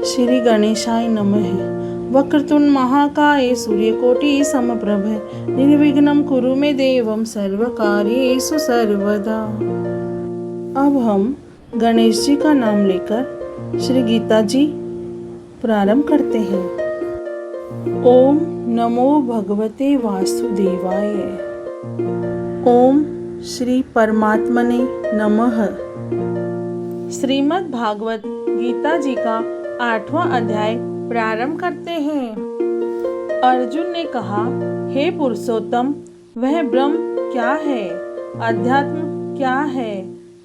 श्री गणेशाय नमः। वक्रतुंड महाकाय सूर्यकोटि समप्रभ निर्विघ्नं कुरु मे देवं सर्वकार्येषु सर्वदा। अब हम गणेश जी का नाम लेकर श्री गीता जी प्रारंभ करते हैं। ओम नमो भगवते वासुदेवाय। ओम श्री परमात्मने नमः। श्रीमद् भागवत गीता जी का 8वां अध्याय प्रारंभ करते हैं। अर्जुन ने कहा, हे पुरुषोत्तम, वह ब्रह्म क्या है? अध्यात्म क्या है?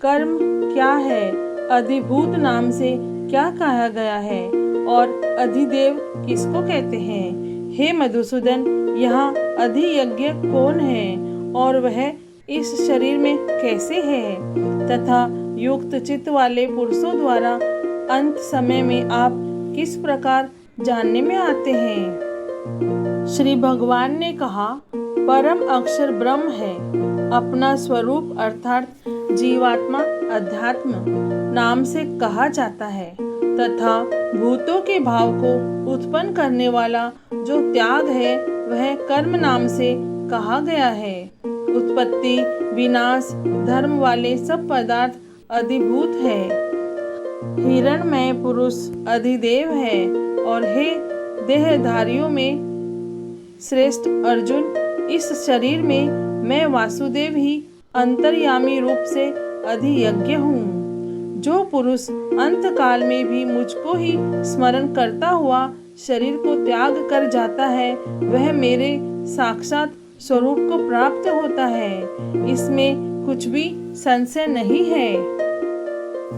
कर्म क्या है? अधिभूत नाम से क्या कहा गया है? और अधिदेव किसको कहते हैं? हे मधुसूदन, यहाँ अधियज्ञ कौन है और वह इस शरीर में कैसे है? तथा युक्त चित्त वाले पुरुषों द्वारा अंत समय में आप किस प्रकार जानने में आते हैं? श्री भगवान ने कहा, परम अक्षर ब्रह्म है। अपना स्वरूप अर्थात जीवात्मा अध्यात्म नाम से कहा जाता है तथा भूतों के भाव को उत्पन्न करने वाला जो त्याग है वह कर्म नाम से कहा गया है। उत्पत्ति विनाश धर्म वाले सब पदार्थ अधिभूत है। हिरणमय पुरुष अधिदेव है। और हे देहधारियों में श्रेष्ठ अर्जुन, इस शरीर में मैं वासुदेव ही अंतर्यामी रूप से अधियज्ञ हूँ। जो पुरुष अंत काल में भी मुझको ही स्मरण करता हुआ शरीर को त्याग कर जाता है वह मेरे साक्षात स्वरूप को प्राप्त होता है। इसमें कुछ भी संशय नहीं है।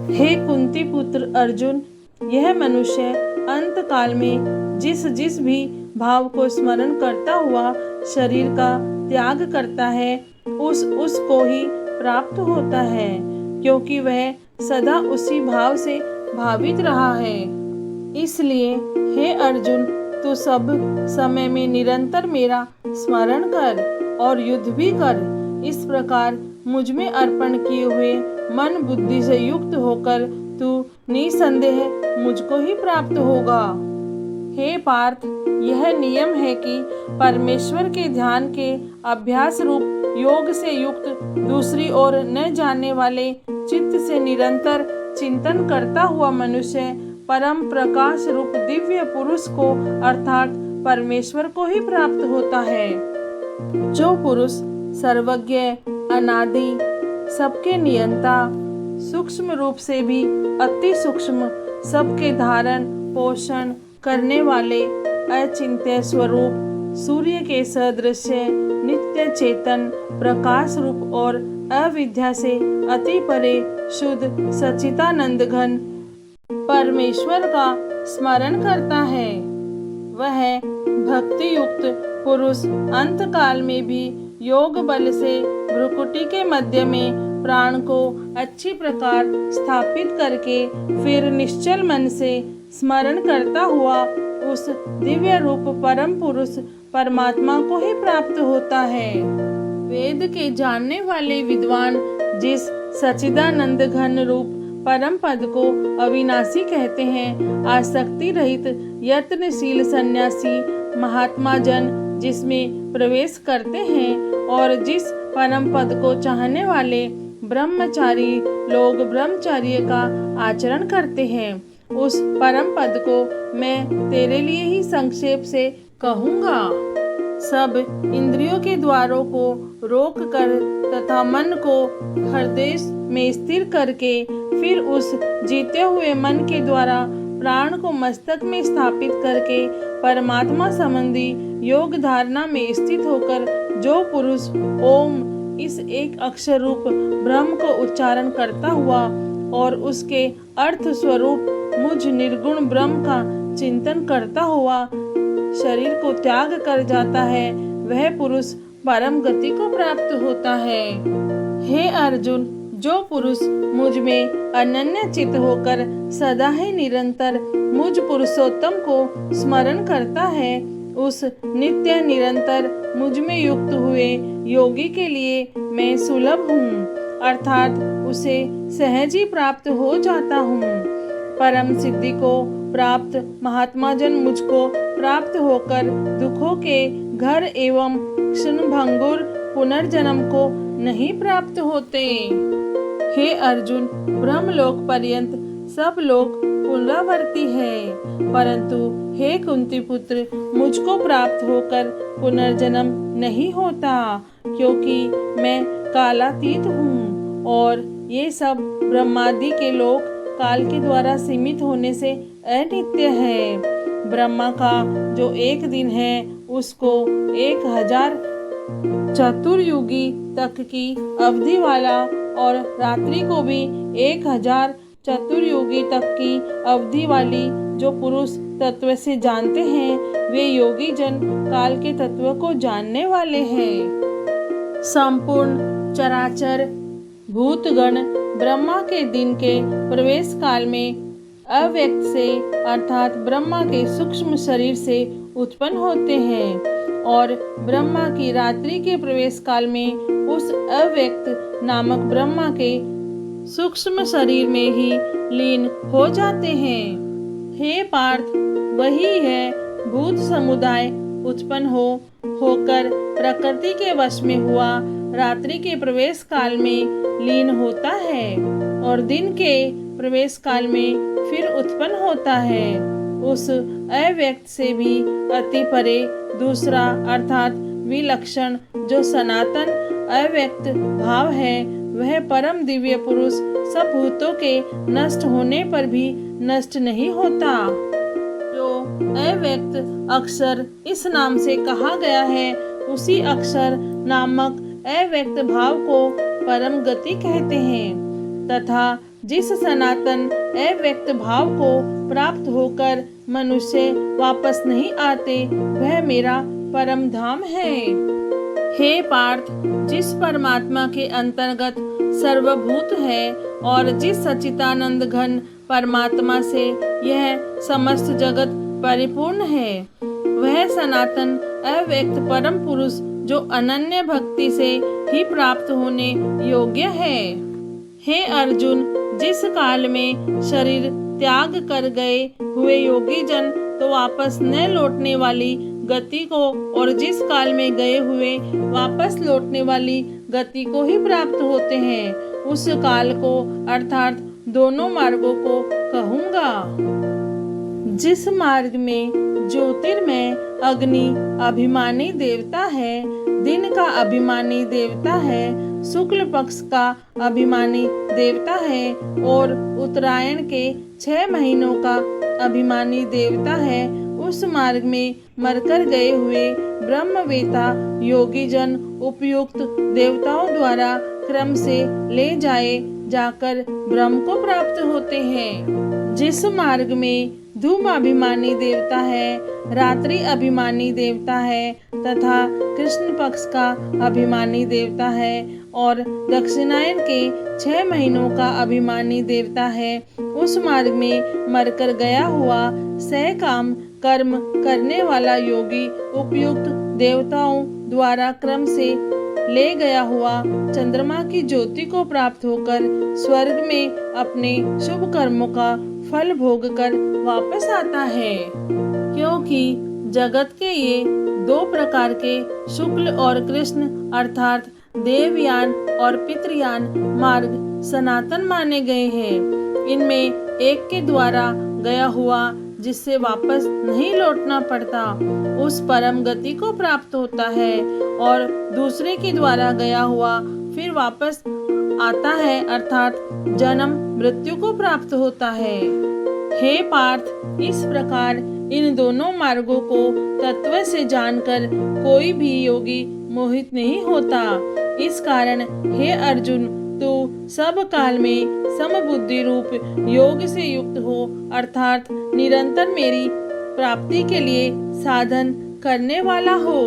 हे कुंती पुत्र अर्जुन, यह मनुष्य अंत काल में जिस जिस भी भाव को स्मरण करता हुआ शरीर का त्याग करता है उसको ही प्राप्त होता है, क्योंकि वह सदा उसी भाव से भावित रहा है। इसलिए हे अर्जुन, तू सब समय में निरंतर मेरा स्मरण कर और युद्ध भी कर। इस प्रकार मुझ में अर्पण किए हुए मन बुद्धि से युक्त होकर तू निसंदेह मुझको ही प्राप्त होगा। हे पार्थ, यह नियम है कि परमेश्वर के ध्यान के अभ्यास रूप योग से युक्त दूसरी ओर न जाने वाले चित्त से निरंतर चिंतन करता हुआ मनुष्य परम प्रकाश रूप दिव्य पुरुष को अर्थात परमेश्वर को ही प्राप्त होता है। जो पुरुष सर्वज्ञ अनादि सबके नियंता सूक्ष्म रूप से भी अति सूक्ष्म सबके धारण पोषण करने वाले अचिंत्य स्वरूप सूर्य के सदृश नित्य चेतन प्रकाश रूप और अविद्या से अति परे शुद्ध सच्चिदानंद घन परमेश्वर का स्मरण करता है, वह भक्ति युक्त पुरुष अंत काल में भी योग बल से भ्रुकुटी के मध्य में प्राण को अच्छी प्रकार स्थापित करके फिर निश्चल मन से स्मरण करता हुआ उस दिव्य रूप परम पुरुष परमात्मा को ही प्राप्त होता है। वेद के जानने वाले विद्वान जिस सच्चिदानंद घन रूप परम पद को अविनाशी कहते हैं, आसक्ति रहित यत्नशील सन्यासी महात्मा जन जिसमें प्रवेश करते हैं और जिस परम पद को चाहने वाले ब्रह्मचारी लोग ब्रह्मचर्य का आचरण करते हैं, उस परम पद को मैं तेरे लिए ही संक्षेप से कहूँगा। सब इंद्रियों के द्वारों को रोक कर तथा मन को हृदय में स्थिर करके फिर उस जीते हुए मन के द्वारा प्राण को मस्तक में स्थापित करके परमात्मा संबंधी योग धारणा में स्थित होकर जो पुरुष ओम इस एक अक्षर रूप ब्रह्म को उच्चारण करता हुआ और उसके अर्थ स्वरूप मुझ निर्गुण ब्रह्म का चिंतन करता हुआ शरीर को त्याग कर जाता है, वह पुरुष परम गति को प्राप्त होता है। हे अर्जुन, जो पुरुष मुझ में अनन्य चित होकर सदा ही निरंतर मुझ पुरुषोत्तम को स्मरण करता है, उस नित्य निरंतर मुझ में युक्त हुए योगी के लिए मैं सुलभ हूँ, अर्थात उसे सहज ही प्राप्त हो जाता हूँ। परम सिद्धि को प्राप्त महात्मा जन मुझको प्राप्त होकर दुखों के घर एवं क्षणभंगुर पुनर्जन्म को नहीं प्राप्त होते। हे अर्जुन, ब्रह्मलोक पर्यंत सब लोग पुनरावर्ती है, परंतु हे कुंती पुत्र, मुझको प्राप्त होकर पुनर्जन्म नहीं होता, क्योंकि मैं कालातीत हूँ और ये सब ब्रह्मादि के लोक काल के द्वारा सीमित होने से अनित्य है। ब्रह्मा का जो एक दिन है उसको 1000 चतुर्युगी तक की अवधि वाला और रात्रि को भी 1000 चतुर्युगी तक की अवधि वाली जो पुरुष तत्व से जानते हैं, वे योगी जन काल के तत्व को जानने वाले हैं। संपूर्ण चराचर भूतगण ब्रह्मा के दिन के प्रवेश काल में अव्यक्त से अर्थात ब्रह्मा के सूक्ष्म शरीर से उत्पन्न होते हैं और ब्रह्मा की रात्रि के प्रवेश काल में उस अव्यक्त नामक ब्रह्मा के सूक्ष्म शरीर में ही लीन हो जाते हैं। हे पार्थ, वही है भूत समुदाय उत्पन्न होकर प्रकृति के वश में हुआ रात्रि के प्रवेश काल में लीन होता है और दिन के प्रवेश काल में फिर उत्पन्न होता है। उस अव्यक्त से भी अति परे दूसरा अर्थात विलक्षण जो सनातन अव्यक्त भाव है, वह परम दिव्य पुरुष सब भूतों के नष्ट होने पर भी नष्ट नहीं होता। जो अव्यक्त अक्षर इस नाम से कहा गया है, उसी अक्षर नामक अव्यक्त भाव को परम गति कहते हैं तथा जिस सनातन अव्यक्त भाव को प्राप्त होकर मनुष्य वापस नहीं आते, वह मेरा परम धाम है। हे पार्थ, जिस परमात्मा के अंतर्गत सर्वभूत है और जिस सच्चिदानंद घन परमात्मा से यह समस्त जगत परिपूर्ण है, वह सनातन अव्यक्त परम पुरुष जो अनन्य भक्ति से ही प्राप्त होने योग्य है। हे अर्जुन, जिस काल में शरीर त्याग कर गए हुए योगी जन तो वापस न लौटने वाली गति को और जिस काल में गए हुए वापस लौटने वाली गति को ही प्राप्त होते हैं, उस काल को अर्थात दोनों मार्गों को कहूँगा। जिस मार्ग में ज्योतिर्मय अग्नि अभिमानी देवता है, दिन का अभिमानी देवता है, शुक्ल पक्ष का अभिमानी देवता है और उत्तरायण के 6 महीनों का अभिमानी देवता है, उस मार्ग में मरकर गए हुए ब्रह्मवेता योगी जन उपयुक्त देवताओं द्वारा क्रम से ले जाकर ब्रह्म को प्राप्त होते हैं। जिस मार्ग में धूम अभिमानी देवता है, रात्रि अभिमानी देवता है तथा कृष्ण पक्ष का अभिमानी देवता है और दक्षिणायन के 6 महीनों का अभिमानी देवता है, उस मार्ग में मरकर गया हुआ सहकाम कर्म करने वाला योगी उपयुक्त देवताओं द्वारा क्रम से ले गया हुआ चंद्रमा की ज्योति को प्राप्त होकर स्वर्ग में अपने शुभ कर्मों का फल भोग कर वापस आता है। क्योंकि जगत के ये 2 प्रकार के शुक्ल और कृष्ण अर्थात देवयान और पितृयान मार्ग सनातन माने गए हैं। इनमें एक के द्वारा गया हुआ जिससे वापस नहीं लौटना पड़ता, उस परम गति को प्राप्त होता है और दूसरे के द्वारा गया हुआ फिर वापस आता है अर्थात जन्म मृत्यु को प्राप्त होता है। हे पार्थ, इस प्रकार इन दोनों मार्गों को तत्व से जानकर कोई भी योगी मोहित नहीं होता। इस कारण हे अर्जुन, तू सब काल में समबुद्धि रूप योग से युक्त हो अर्थात निरंतर मेरी प्राप्ति के लिए साधन करने वाला हो।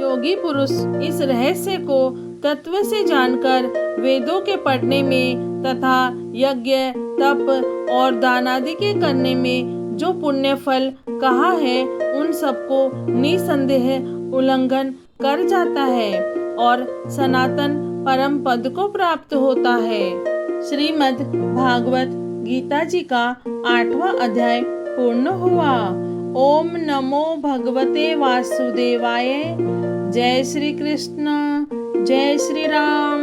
योगी पुरुष इस रहस्य को तत्व से जानकर वेदों के पढ़ने में तथा यज्ञ तप और दान आदि के करने में जो पुण्य फल कहा है, उन सबको निसंदेह उल्लंघन कर जाता है और सनातन परम पद को प्राप्त होता है। श्रीमद् भागवत गीता जी का 8वां अध्याय पूर्ण हुआ। ओम नमो भगवते वासुदेवाय। जय श्री कृष्ण, जय श्री राम।